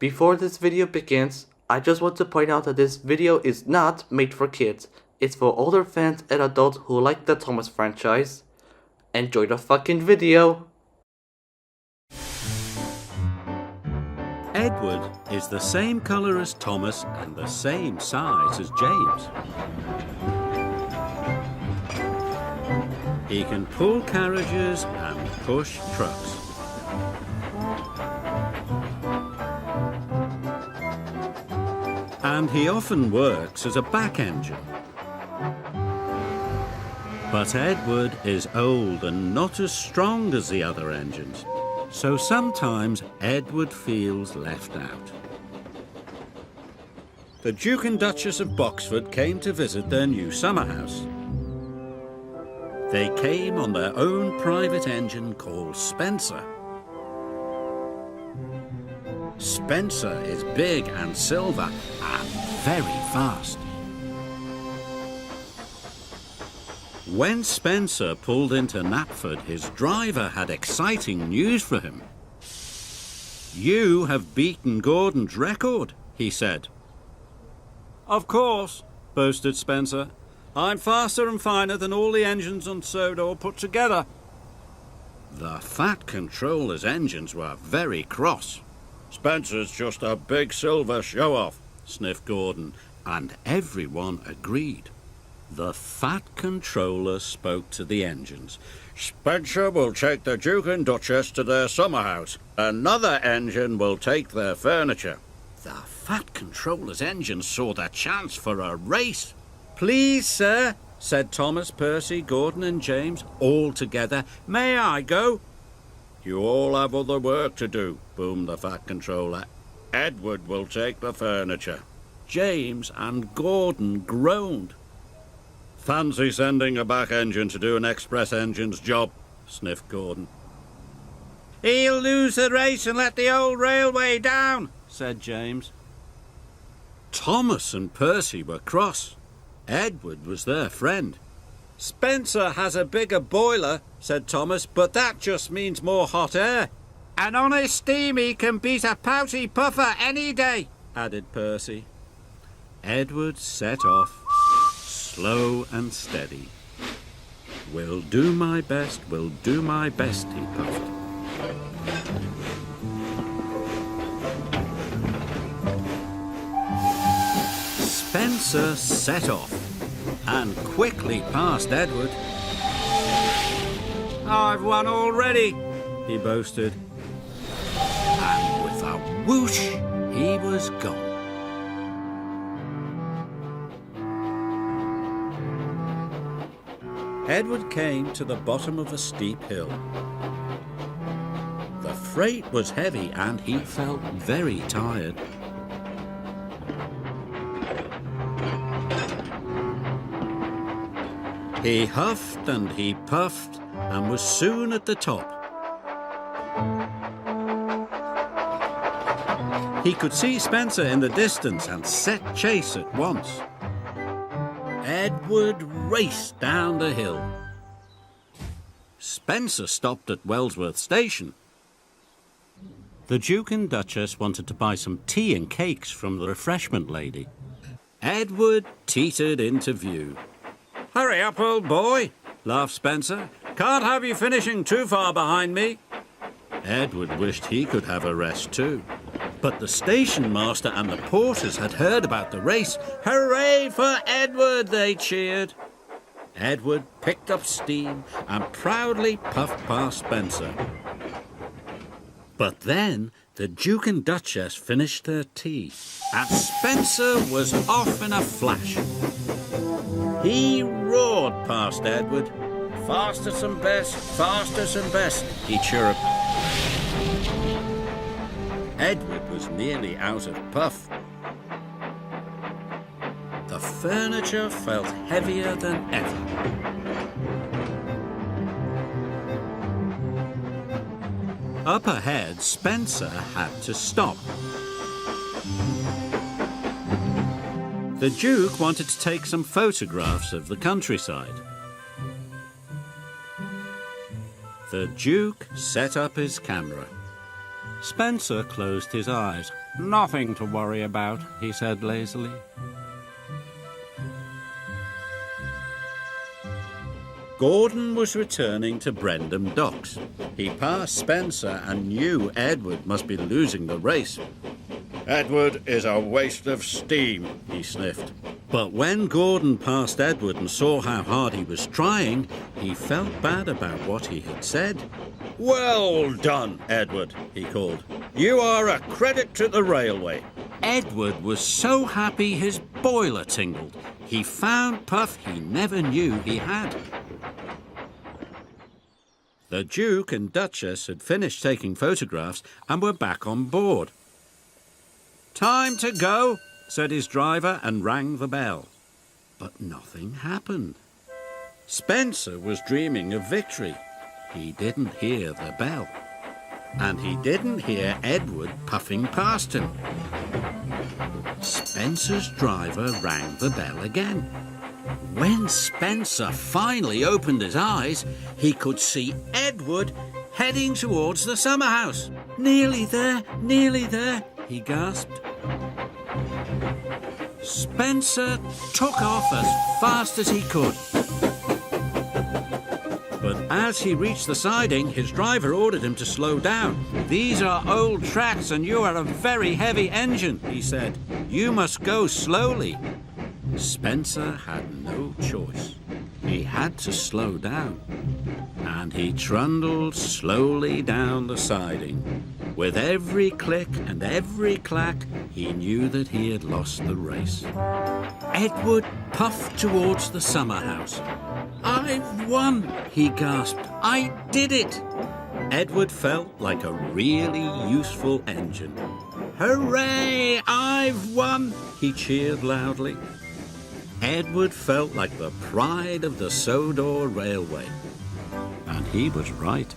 Before this video begins, I just want to point out that this video is not made for kids. It's for older fans and adults who like the Thomas franchise. Enjoy the fucking video! Edward is the same colour as Thomas and the same size as James. He can pull carriages and push trucks. And he often works as a back engine. But Edward is old and not as strong as the other engines, so sometimes Edward feels left out. The Duke and Duchess of Boxford came to visit their new summer house. They came on their own private engine called Spencer. Spencer is big and silver and very fast. When Spencer pulled into Knapford, his driver had exciting news for him. "You have beaten Gordon's record," he said. "Of course," boasted Spencer. "I'm faster and finer than all the engines on Sodor put together." The Fat Controller's engines were very cross. "Spencer's just a big silver show-off," sniffed Gordon, and everyone agreed. The Fat Controller spoke to the engines. "Spencer will take the Duke and Duchess to their summer house. Another engine will take their furniture." The Fat Controller's engines saw their chance for a race. "Please, sir," said Thomas, Percy, Gordon and James, all together. "May I go?" "You all have other work to do," boomed the Fat Controller. "Edward will take the furniture." James and Gordon groaned. "Fancy sending a back engine to do an express engine's job," sniffed Gordon. "He'll lose the race and let the old railway down," said James. Thomas and Percy were cross. Edward was their friend. "Spencer has a bigger boiler," said Thomas, "but that just means more hot air." "An honest steamy can beat a pouty puffer any day," added Percy. Edward set off, slow and steady. "Will do my best, will do my best," he puffed. Spencer set off and quickly passed Edward. "I've won already," he boasted. And with a whoosh, he was gone. Edward came to the bottom of a steep hill. The freight was heavy and he felt very tired. He huffed and he puffed and was soon at the top. He could see Spencer in the distance and set chase at once. Edward raced down the hill. Spencer stopped at Wellsworth Station. The Duke and Duchess wanted to buy some tea and cakes from the refreshment lady. Edward teetered into view. "Hurry up, old boy," laughed Spencer. "Can't have you finishing too far behind me." Edward wished he could have a rest too. But the station master and the porters had heard about the race. "Hooray for Edward!" they cheered. Edward picked up steam and proudly puffed past Spencer. But then the Duke and Duchess finished their tea, and Spencer was off in a flash. He roared past Edward. "Fastest and best, fastest and best," he chirruped. Edward was nearly out of puff. The furniture felt heavier than ever. Up ahead, Spencer had to stop. The Duke wanted to take some photographs of the countryside. The Duke set up his camera. Spencer closed his eyes. "Nothing to worry about," he said lazily. Gordon was returning to Brendam Docks. He passed Spencer and knew Edward must be losing the race. "Edward is a waste of steam," he sniffed. But when Gordon passed Edward and saw how hard he was trying, he felt bad about what he had said. "Well done, Edward," he called. "You are a credit to the railway." Edward was so happy his boiler tingled. He found puff he never knew he had. The Duke and Duchess had finished taking photographs and were back on board. "Time to go," said his driver and rang the bell. But nothing happened. Spencer was dreaming of victory. He didn't hear the bell. And he didn't hear Edward puffing past him. Spencer's driver rang the bell again. When Spencer finally opened his eyes, he could see Edward heading towards the summer house. Nearly there, he gasped. Spencer took off as fast as he could. But as he reached the siding, his driver ordered him to slow down. "These are old tracks and you are a very heavy engine," he said. "You must go slowly." Spencer had no choice. He had to slow down. And he trundled slowly down the siding. With every click and every clack, he knew that he had lost the race. Edward puffed towards the summer house. "I've won," he gasped. "I did it." Edward felt like a really useful engine. "Hooray! I've won!" he cheered loudly. Edward felt like the pride of the Sodor Railway. And he was right.